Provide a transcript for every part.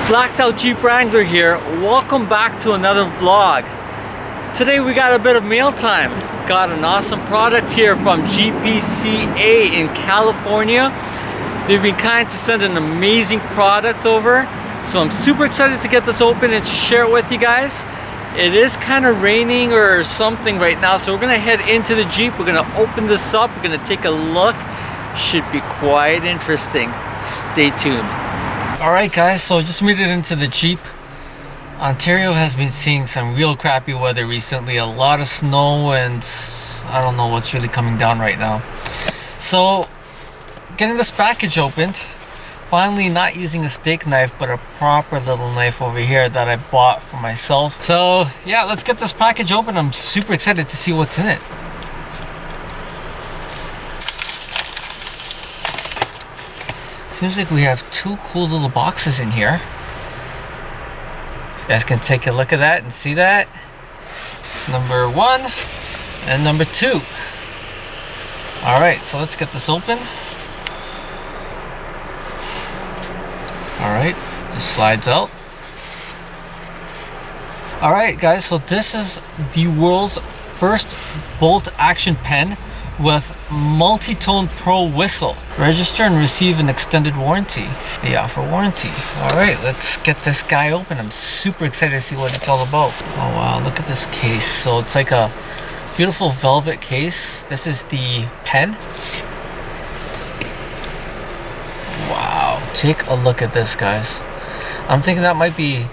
Blacked Out Jeep Wrangler here. Welcome back to another vlog. Today we got a bit of mail time. Got an awesome product here from GPCA in California. They've been kind to send an amazing product over. So I'm super excited to get this open and to share it with you guys. It is kind of raining or something right now, so we're gonna head into the Jeep. We're gonna open this up. We're gonna take a look. Should be quite interesting. Stay tuned. Alright guys, so just made it into the Jeep. Ontario has been seeing some real crappy weather recently. A lot of snow and I don't know what's really coming down right now. So getting this package opened. Finally not using a steak knife but a proper little knife over here that I bought for myself. So yeah, let's get this package open. I'm super excited to see what's in it. Seems like we have two cool little boxes in here. You guys can take a look at that and see that. It's number 1 and number 2. Alright, so let's get this open. Alright, just slides out. Alright guys, so this is the world's first bolt action pen with multi-tone pro whistle. Register and receive an extended warranty. They offer warranty. Alright, let's get this guy open. I'm super excited to see what it's all about. Oh wow, look at this case. So it's like a beautiful velvet case. This is the pen. Wow, take a look at this guys. I'm thinking that might be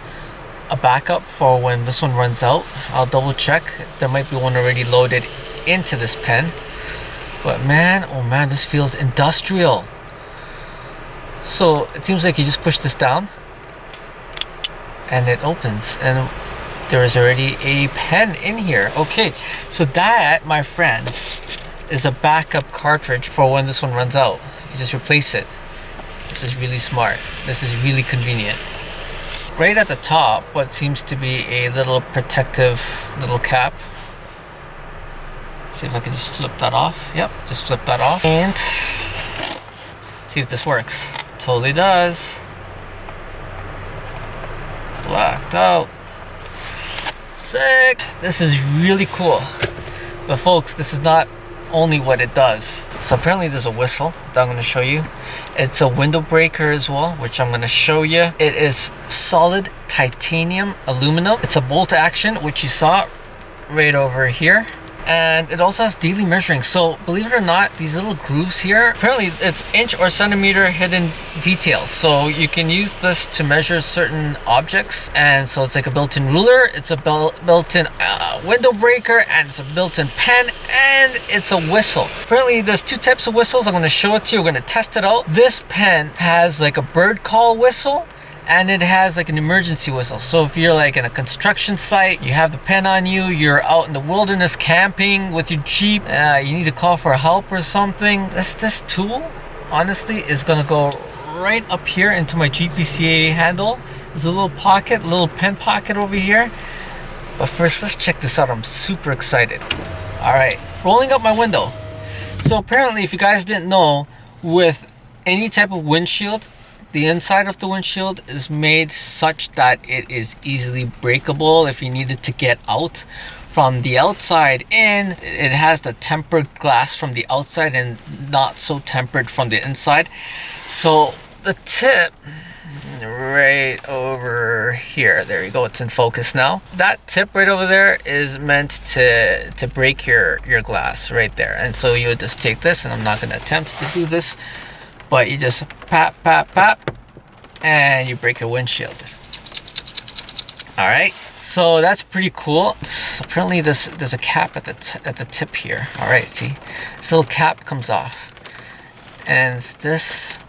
a backup for when this one runs out. I'll double check. There might be one already loaded into this pen. But man, oh man, this feels industrial. So it seems like you just push this down and it opens and there is already a pen in here. Okay, so that, my friends, is a backup cartridge for when this one runs out. You just replace it. This is really smart. This is really convenient. Right at the top, what seems to be a little protective little cap. See if I can just flip that off. Yep, just flip that off. And see if this works. Totally does. Blacked out. Sick. This is really cool. But folks, this is not only what it does. So apparently there's a whistle that I'm going to show you. It's a window breaker as well, which I'm going to show you. It is solid titanium aluminum. It's a bolt action, which you saw right over here. And it also has daily measuring. So believe it or not, these little grooves here, apparently it's inch or centimeter hidden details. So you can use this to measure certain objects. And so it's like a built-in ruler, it's a built-in window breaker, and it's a built-in pen, and it's a whistle. Apparently there's 2 types of whistles. I'm going to show it to you. We're going to test it out. This pen has like a bird call whistle, and it has like an emergency whistle. So if you're like in a construction site, you have the pen on you, you're out in the wilderness camping with your Jeep, you need to call for help or something, this tool honestly is gonna go right up here into my GPCA handle. There's a little pocket, a little pen pocket over here. But first, let's check this out. I'm super excited. All right, rolling up my window. So apparently, if you guys didn't know, with any type of windshield, the inside of the windshield is made such that it is easily breakable if you needed to get out. From the outside in, it has the tempered glass from the outside and not so tempered from the inside. So the tip right over here, there you go, it's in focus now. That tip right over there is meant to break your glass right there. And so you would just take this, and I'm not going to attempt to do this, but you just pap, pap, pap, and you break your windshield. All right, so that's pretty cool. Apparently there's a cap at the tip here. All right, see, this little cap comes off, and this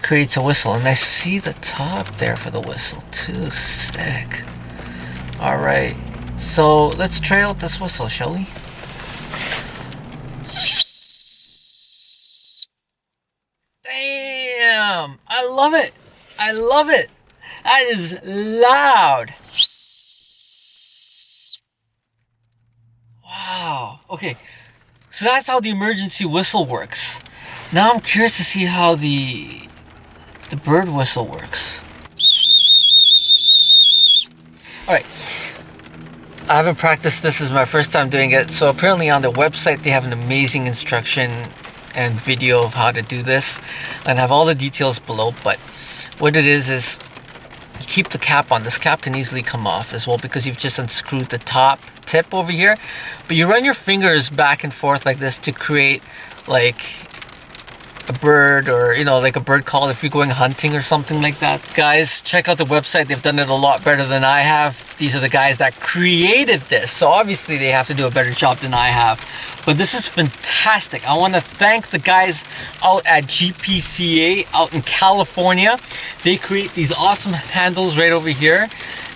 creates a whistle. And I see the top there for the whistle too. Sick. All right, so let's try out this whistle, shall we? Damn, I love it. I love it. That is loud. Wow. Okay, so that's how the emergency whistle works. Now I'm curious to see how the bird whistle works. Alright, I haven't practiced this. Is my first time doing it. So apparently on the website they have an amazing instruction and video of how to do this, and I have all the details below. But what it is you keep the cap on. This cap can easily come off as well because you've just unscrewed the top tip over here, but you run your fingers back and forth like this to create like a bird, or you know, like a bird call if you're going hunting or something like that. Guys, check out the website. They've done it a lot better than I have. These are the guys that created this, so obviously they have to do a better job than I have. But this is fantastic. I want to thank the guys out at GPCA out in California. They create these awesome handles right over here,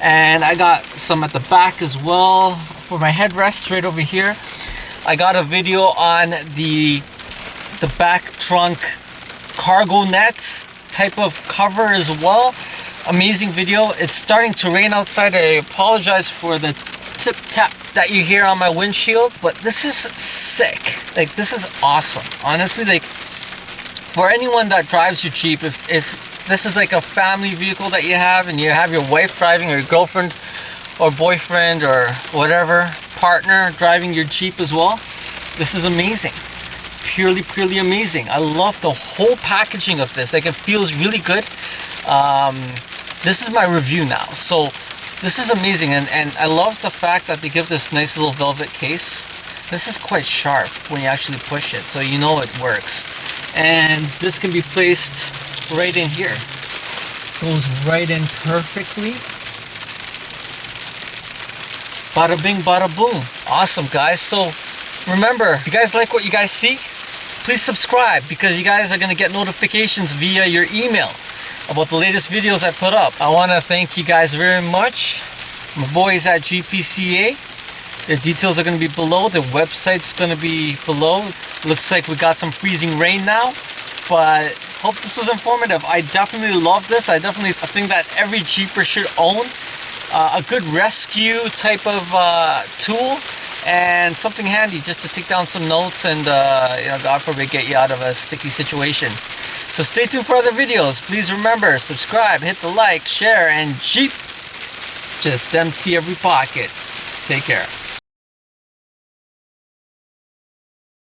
and I got some at the back as well for my headrests right over here. I got a video on the back trunk cargo net type of cover as well. Amazing video. It's starting to rain outside. I apologize for the tip tap that you hear on my windshield, but this is sick. Like, this is awesome. Honestly, like, for anyone that drives your Jeep, if this is like a family vehicle that you have and you have your wife driving, or your girlfriend or boyfriend or whatever partner driving your Jeep as well, this is amazing. Purely amazing. I love the whole packaging of this. Like, it feels really good. This is my review now, so this is amazing, and I love the fact that they give this nice little velvet case. This is quite sharp when you actually push it, so you know it works. And this can be placed right in here. Goes right in perfectly. Bada bing, bada boom. Awesome, guys. So remember, if you guys like what you guys see, please subscribe, because you guys are going to get notifications via your email about the latest videos I put up. I want to thank you guys very much. My boys at GPCA. The details are going to be below. The website's going to be below. Looks like we got some freezing rain now, but hope this was informative. I definitely love this. I think that every Jeeper should own a good rescue type of tool, and something handy just to take down some notes and you know, God forbid, get you out of a sticky situation. So stay tuned for other videos. Please remember, subscribe, hit the like, share, and Jeep just empty every pocket. Take care.